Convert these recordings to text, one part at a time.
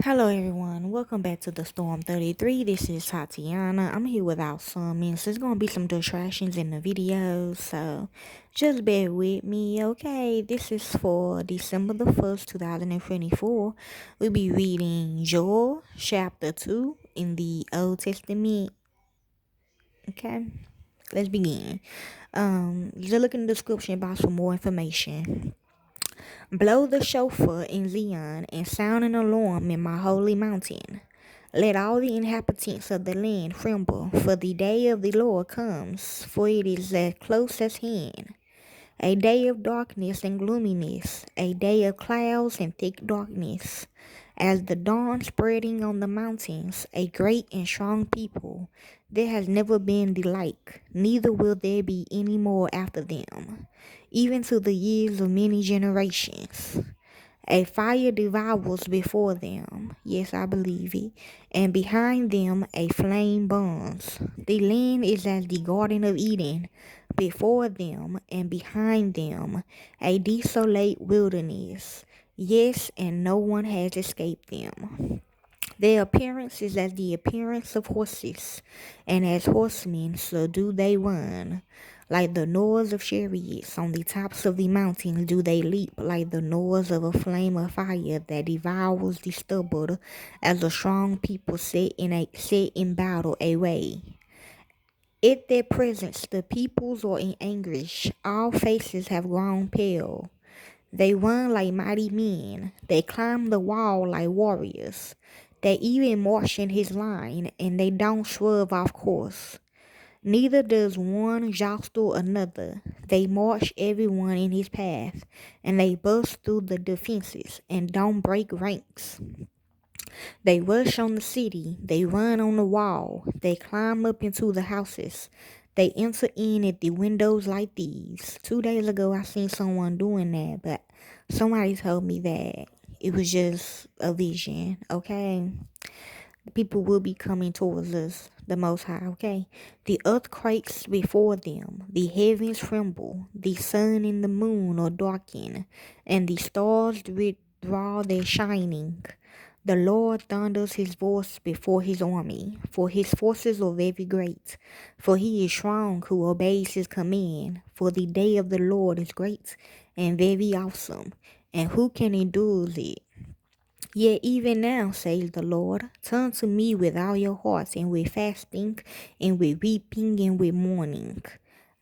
Hello everyone, welcome back to the Storm 33. This is Tatiana. I'm here without summons. There's gonna be some distractions in the video, so just bear with me, okay? This is for December the 1st, 2024. We'll be reading Joel chapter 2 in the Old Testament. Okay, let's begin. Just look in the description box for more information. Blow the shofar in Zion and sound an alarm in my holy mountain. Let all the inhabitants of the land tremble, for the day of the Lord comes, for it is as close at hand. A day of darkness and gloominess, a day of clouds and thick darkness. As the dawn spreading on the mountains, a great and strong people. There has never been the like, neither will there be any more after them, even to the years of many generations. A fire devours before them, yes, I believe it, and behind them a flame burns. The land is as the Garden of Eden, before them and behind them a desolate wilderness. Yes, and no one has escaped them. Their appearance is as the appearance of horses, and as horsemen so do they run. Like the noise of chariots on the tops of the mountains do they leap, like the noise of a flame of fire that devours the stubble, as a strong people set in battle array. At their presence the peoples are in anguish, all faces have grown pale. They run like mighty men. They climb the wall like warriors. They even march in his line, and they don't swerve off course. Neither does one jostle another. They march everyone in his path, and they burst through the defenses, and don't break ranks. They rush on the city, they run on the wall, they climb up into the houses. They enter in at the windows like these. 2 days ago, I seen someone doing that, but somebody told me that it was just a vision, okay? People will be coming towards us, the Most High, okay? The earth quakes before them, the heavens tremble, the sun and the moon are darkened, and the stars withdraw their shining. The Lord thunders his voice before his army, for his forces are very great. For he is strong who obeys his command. For the day of the Lord is great and very awesome, and who can endure it? Yet even now, says the Lord, turn to me with all your hearts, and with fasting, and with weeping, and with mourning.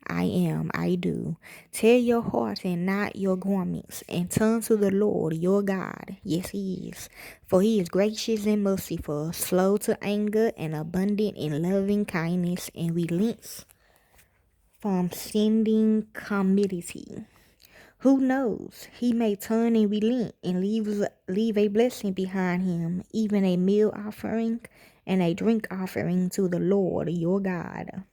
I do. Tear your heart and not your garments, and turn to the Lord your God. Yes, he is. For he is gracious and merciful, slow to anger, and abundant in loving kindness, and relents from sending calamity. Who knows? He may turn and relent and leave a blessing behind him, even a meal offering and a drink offering to the Lord your God.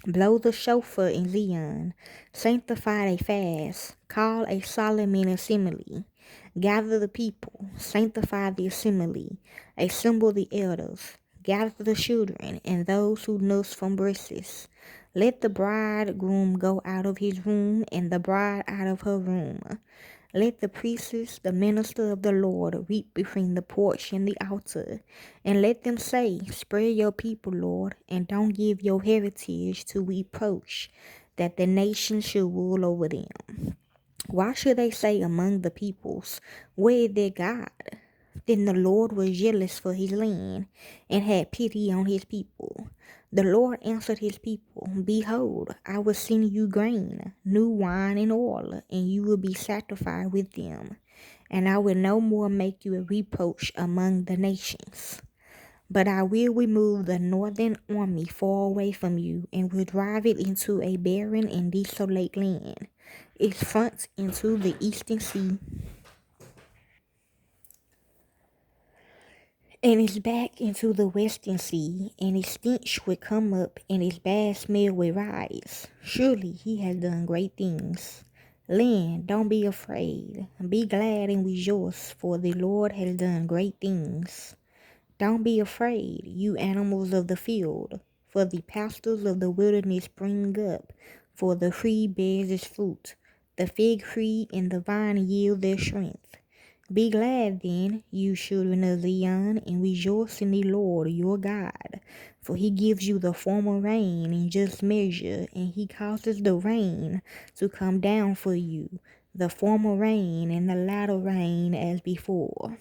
Blow the shofar in Zion, sanctify a fast, call a solemn assembly, gather the people, sanctify the assembly, assemble the elders, gather the children and those who nurse from breasts. Let the bridegroom go out of his room and the bride out of her room. Let the priests, the minister of the Lord, weep between the porch and the altar, and let them say, spare your people, Lord, and don't give your heritage to reproach, that the nations should rule over them. Why should they say among the peoples, where is their God? Then the Lord was jealous for his land, and had pity on his people. The Lord answered his people, behold, I will send you grain, new wine and oil, and you will be satisfied with them. And I will no more make you a reproach among the nations. But I will remove the northern army far away from you, and will drive it into a barren and desolate land, its front into the eastern sea, and its back into the western sea, and its stench will come up, and its bad smell will rise. Surely he has done great things. Land, don't be afraid. Be glad and rejoice, for the Lord has done great things. Don't be afraid, you animals of the field, for the pastures of the wilderness spring up, for the tree bears its fruit. The fig tree and the vine yield their strength. Be glad then, you children of Zion, and rejoice in the Lord your God. For he gives you the former rain in just measure, and he causes the rain to come down for you, the former rain and the latter rain as before.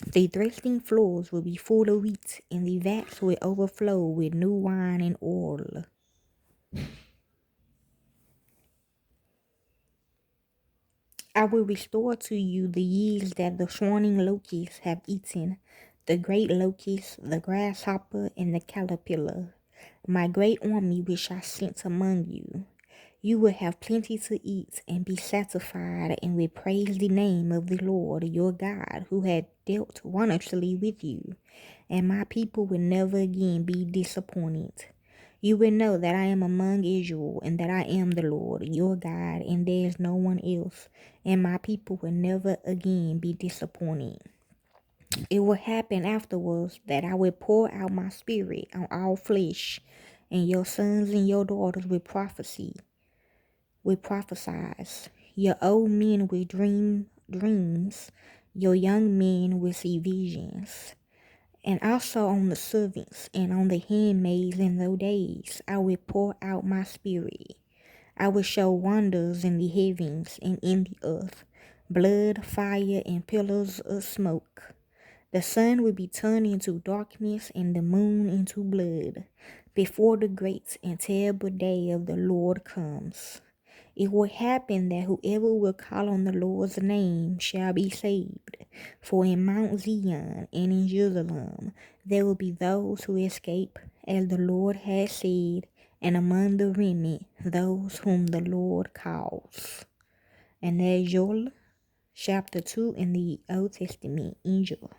The threshing floors will be full of wheat, and the vats will overflow with new wine and oil. I will restore to you the years that the swarming locusts have eaten, the great locust, the grasshopper, and the caterpillar, my great army which I sent among you. You will have plenty to eat and be satisfied, and will praise the name of the Lord your God, who had dealt wondrously with you, and my people will never again be disappointed. You will know that I am among Israel, and that I am the Lord your God, and there is no one else, and my people will never again be disappointed. It will happen afterwards that I will pour out my spirit on all flesh, and your sons and your daughters will prophesy. Your old men will dream dreams, your young men will see visions. And also on the servants and on the handmaids in those days I will pour out my spirit. I will show wonders in the heavens and in the earth, blood, fire, and pillars of smoke. The sun will be turned into darkness and the moon into blood before the great and terrible day of the Lord comes. It will happen that whoever will call on the Lord's name shall be saved. For in Mount Zion and in Jerusalem there will be those who escape, as the Lord has said, and among the remnant those whom the Lord calls. And there's Joel chapter 2 in the Old Testament, Angel.